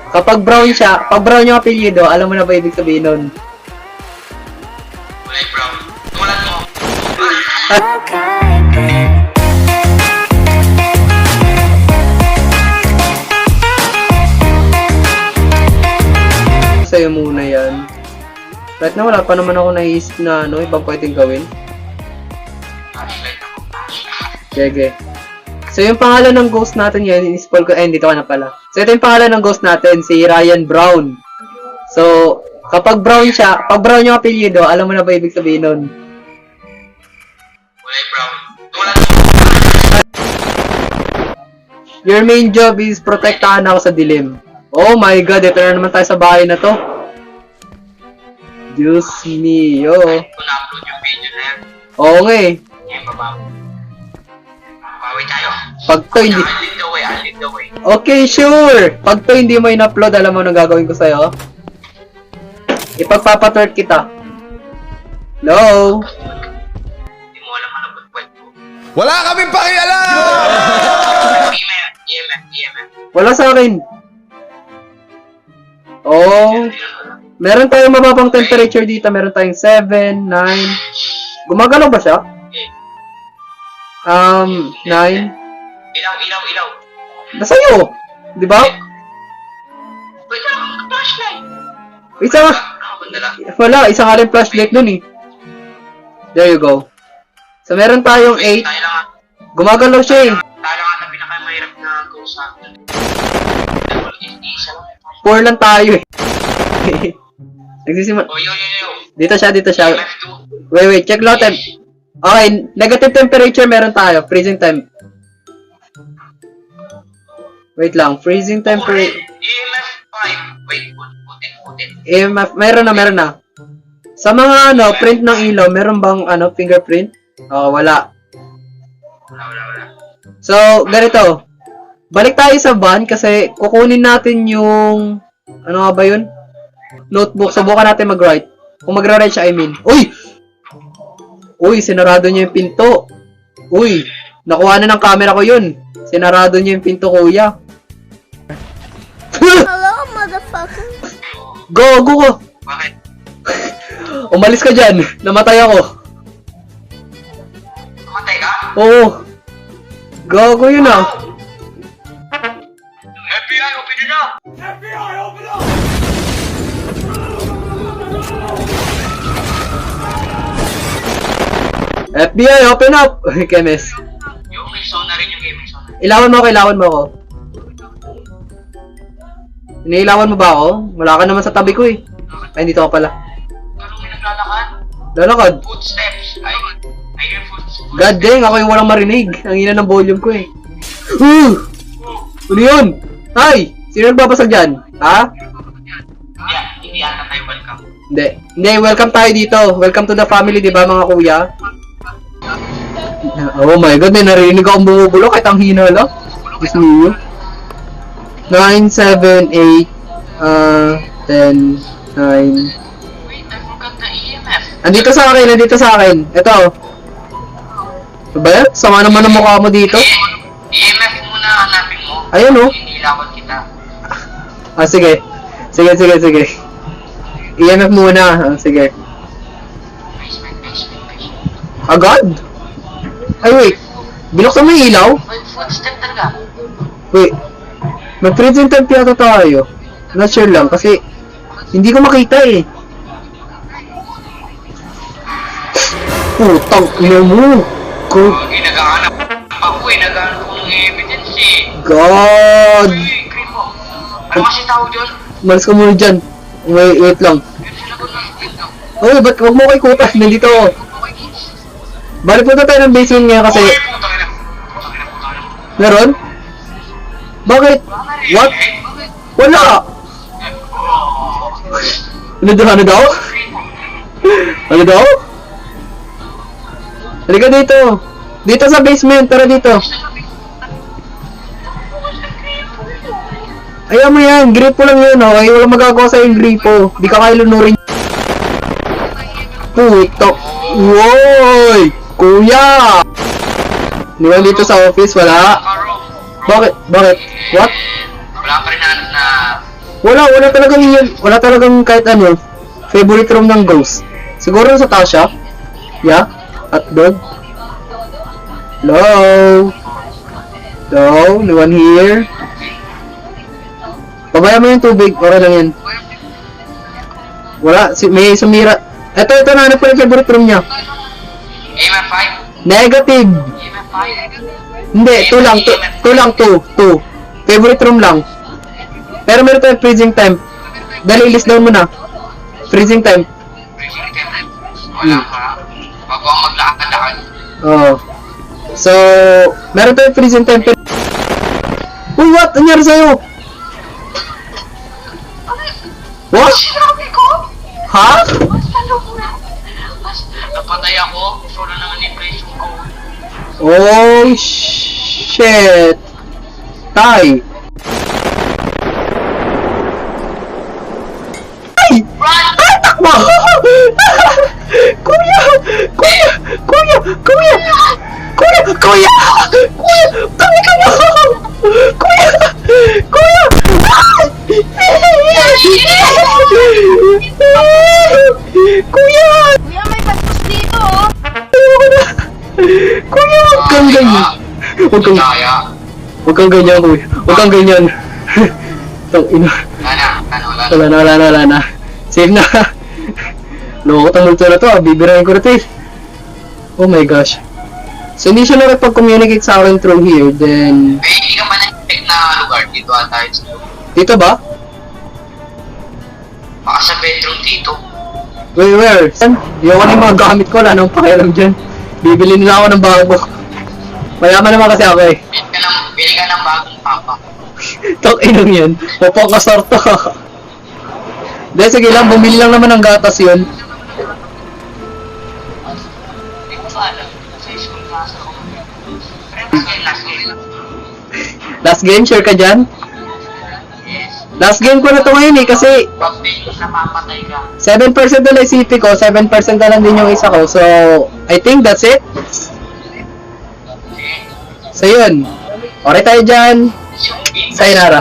Kapag brown siya, pag brown yung apelyido, alam mo na ba ibig sabihin nun? Kulay brown. Tulad mo. Sa'yo muna yan. Right na wala pa naman ako naisip na ibang pwedeng gawin. Flashlight ako. Flashlight. Sige. So yung pangalan ng ghost natin ngayon, in-spoil ko, dito ka na pala. So ito yung pangalan ng ghost natin, si Ryan Brown. So, kapag brown siya, pag brown yung apelyido, alam mo na ba ibig sabihin nun? Kulay brown. Tulad mo. Your main job is protektahan ako sa dilim. Oh my god, ito na naman tayo sa bahay na to. Diyos mio. Kahit ko na-upload yung video na yan. Oo nga eh. Yung babaw. Babawi tayo. Pag to hindi... I'll lead the way. I'll lead the way. Okay, sure! Pag to hindi mo in-upload, alam mo anong gagawin ko sa'yo? Ipagpapatwert kita. Hello? Hindi mo alam ano pagpwet ko. Wala kaming pakialam! EMF. Wala sa akin. Oh, meron tayong mababang temperature dito. Meron tayong 7, 9. Gumagalaw ba siya? 9. Ilaw. Nasa iyo, di ba? Wait lang, flashlight. Isa nga. Wala, isa nga rin flashlight dun eh. There you go. So meron tayong 8. Tayo lang nga. Gumagalaw siya eh. Tayo lang nga na pinakamahirap na ghost sa akin. Isa lang. 4 lang tayo eh. Nagsisimula. Oh, yo. Dito siya. EMF 2. Wait, check low temp. Okay, negative temperature meron tayo. Freezing temp. Wait lang, freezing temperature. EMF 5. Wait, putin. EMF, meron na. Sa mga print ng ilaw, meron bang fingerprint? Oh, wala. Wala. So, ganito. Balik tayo sa van kasi kukunin natin yung ano nga ba yun? Notebook. Subukan natin mag-write. Kung mag-write siya, I mean. Uy, sinarado niya yung pinto. Uy, nakuha na ng camera ko yun. Sinarado niya yung pinto, kuya. Hello, motherfucker. Go ko. Bakit? Umalis ka dyan. Namatay ako. Kumatay ka? Oo. Gago yun ah. FBI, open it up! FBI, open up! Kemes. Yung may sound na rin yung gaming sound. Ilawan mo ako. Iniilawan mo ba ako? Wala ka naman sa tabi ko eh. Ay, dito ka pala. Anong may naglalakad? Lalakad. Footsteps. I hear footsteps. God dang, ako yung walang marinig. Ang ina ng volume ko eh. Ano yun? Ay! Sino nagbabasag dyan? Ha? Hindi ata tayo welcome. Hindi, welcome tayo dito. Welcome to the family, di ba mga kuya? Oh my god, may narinig akong bumubulok kahit ang hina lang. Diyos mo. 9, 7, 8, 10, 9. Wait, I forgot the EMF. Nandito sa akin. Ito. Ano ba yan? Sama naman ang mukha mo dito. EMF muna hanapin mo. Ayun oh. Inilawan kita. Sige. EMF muna. Sige. Basement. Agad? Ay, wait. Binuksan mo yung ilaw? Wait, footstep talaga. Wait. Mag-freezing temp yata tayo. Not sure lang kasi hindi ko makita eh. Putang ina mo. Naghahanap ako naghahanap ko ng evidence eh. God. Uy, creep mo. Ano kasi tawag dyan? Malis ka muna dyan. Wait lang. Yun sinagot ng pinto. Uy, ba't huwag mo kay kutas? Nandito ako. Balik punta tayo ng basement ngayon kasi... Okay, putang ina. Meron? Bakit? What? Wala! Ano daw? Ano daw? Halika dito. Dito sa basement. Tara dito. Ayaw mo yan. Gripo lang yun. Okay? Walang magagawa sa yung gripo. Di ka kaya lunurin. Puto. Woy! Kuya! Di ba dito sa office? Wala. Bakit? What? Wala pa rin na Wala talagang yun. Wala talagang kahit ano. Favorite room ng ghost. Siguro sa taas siya. Yeah? Hotdog. Hello? Hello? No one here? Babaya mo yung tubig. Okay lang yan. Wala. May sumira. Ito. Nahanap ko yung favorite room niya. AMF5? Negative. AMF5? Hindi. 2 lang. 2. Favorite room lang. Pero meron tayong freezing time. Dali, list down mo na. Freezing time. Wala ka. Bago ang maglakad-lakad. Oo. So, meron tayong freezing time. Uy, what? Ano nangyari sa'yo? What? Sinabi ko! Ha? Napatay ako. Solo naman yung place ko. Oh, shit. Tay. Ay! Ay, takbo! Kuya! Tabi ka mo! Kuya! Kuya! Kuya, may bastos dito, oh. Kuya, huwag kang ganyan. Kaya. Huwag kang ganyan, kuya. Huwag kang ganyan. Tang ina. Wala na. Save na. Loko tang multo na to, bibirahin ko na to eh. Oh my gosh. So hindi siya nakipag-communicate sa akin through here, then... May hindi ka pa na-check na lugar dito ata. Dito ba? Baka sa bedroom dito. Where? Saan? Di ako na yung mga gamit ko, wala nang pakialam dyan. Bibili nila ako ng bago. Mayaman naman kasi ako eh. Bili ka ng bagong papa. Tok inong yan. Popong kasorto. Hindi, sige lang. Bumili lang naman ng gatas yun. Hindi ko pa alam. Sa school class ako. Last game. Last game, sure ka dyan? Yes. Last game ko na to ngayon eh, kasi Pag di napapatay ka. 7% na lang CP ko, 7% na lang din yung isa ko. So, I think that's it. Sige. So, yun. Okay tayo dyan. Yung game. Sayonara.